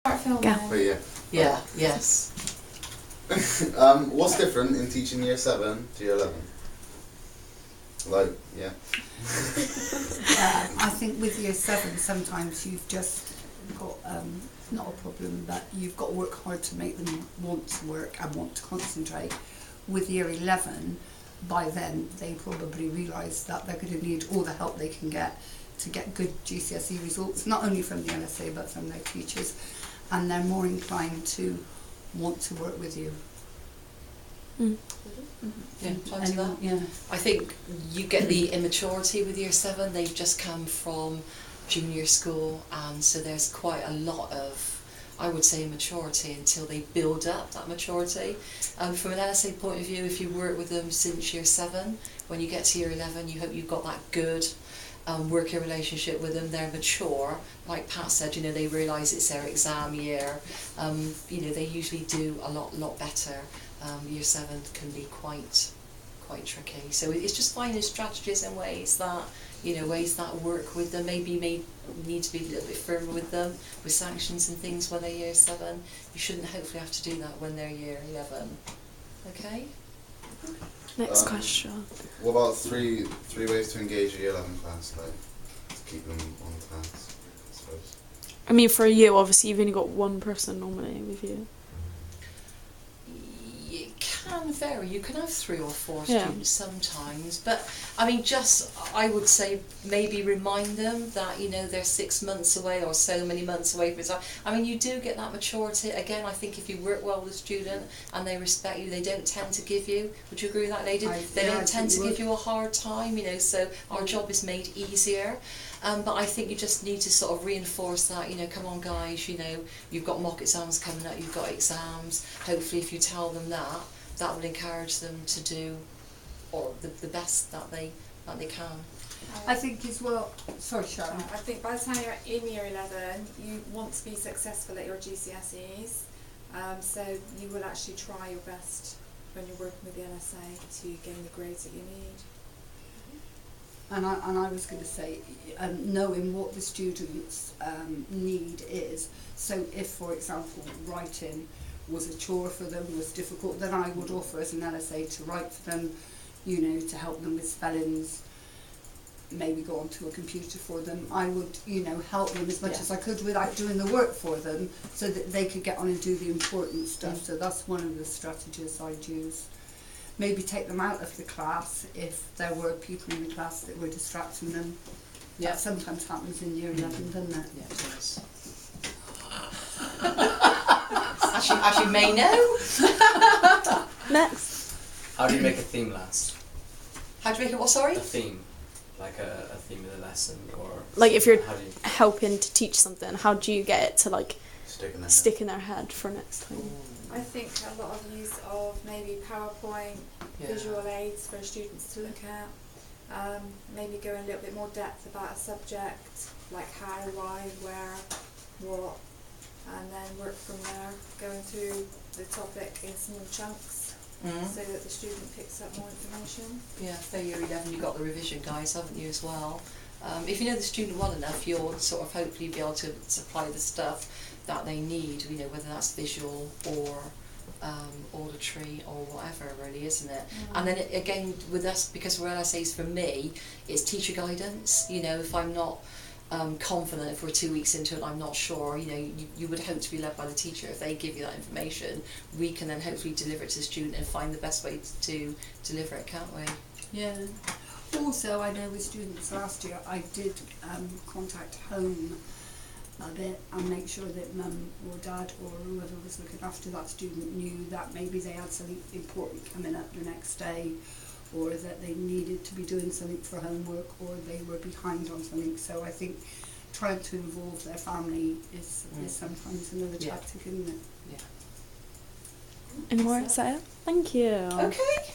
Film. But yeah. Yeah, yes. What's different in teaching year 7 to year 11? Like, yeah. I think with year 7, sometimes you've just got, not a problem, but you've got to work hard to make them want to work and want to concentrate. With year 11, by then they probably realise that they're going to need all the help they can get to get good GCSE results, not only from the LSA but from their teachers, and they're more inclined to want to work with you. Mm. Yeah, time to that. Yeah. I think you get the immaturity with year 7. They've just come from junior school, and so there's quite a lot of, I would say, immaturity until they build up that maturity. From an LSA point of view, if you work with them since year 7, when you get to year 11, you hope you've got that good working relationship with them. They're mature, like Pat said. You know, they realise it's their exam year. You know, they usually do a lot better. Year 7 can be quite tricky. So it's just finding strategies and ways that, you know, ways that work with them. Maybe you may need to be a little bit firmer with them, with sanctions and things when they're year 7. You shouldn't hopefully have to do that when they're year 11. Okay? Next question. What about three ways to engage a year 11 class, like to keep them on task, I suppose? I mean, for a year, obviously, you've only got one person normally with you. It can vary. You can have 3 or 4 Yeah. students sometimes, but I mean, I would say maybe remind them that, you know, they're 6 months away or so many months away from exam. I mean, you do get that maturity. Again, I think if you work well with a student and they respect you, they don't tend to give you, would you agree with that, lady? They don't tend to give you a hard time, you know, so our job is made easier. But I think you just need to sort of reinforce that, you know, come on guys, you know, you've got mock exams coming up, you've got exams. Hopefully if you tell them that, that will encourage them to do the best that they can. I think as well, sorry Sharon. I think by the time you're in year 11, you want to be successful at your GCSEs, so you will actually try your best when you're working with the LSA to gain the grades that you need. And I was going to say, knowing what the students' need is. So if, for example, writing was a chore for them, was difficult, then I would offer as an LSA to write for them, you know, to help them with spellings, maybe go onto a computer for them. I would, you know, help them as much as I could without doing the work for them, so that they could get on and do the important stuff. So that's one of the strategies I'd use. Maybe take them out of the class if there were people in the class that were distracting them. Yeah. That sometimes happens in year 11, doesn't it? Yeah, it does. as you may know. Next. How do you make a theme last? How do you make it what, sorry? A theme. Like a theme of the lesson, or... Like, if you're how do you helping to teach something, how do you get it to, like, Stick in their head for next time? I think a lot of use of maybe PowerPoint, visual aids for students to look at, maybe go in a little bit more depth about a subject, like how, why, where, what, and then work from there, going through the topic in small chunks, so that the student picks up more information. Yeah, for year 11 you've got the revision guides, haven't you, as well? If you know the student well enough, you'll sort of hopefully be able to supply the stuff that they need, you know, whether that's visual or auditory or whatever, really, isn't it? And then again with us, because we're LSAs, for me it's teacher guidance. You know, if I'm not confident, if we're 2 weeks into it, I'm not sure, you know, you would hope to be led by the teacher. If they give you that information, we can then hopefully deliver it to the student and find the best way to deliver it, can't we? Yeah. Also, I know with students last year, I did contact home a bit and make sure that mum or dad or whoever was looking after that student knew that maybe they had something important coming up the next day, or that they needed to be doing something for homework, or they were behind on something. So I think trying to involve their family is sometimes another tactic, isn't it? Yeah. Any more? Is that it? Thank you. Okay.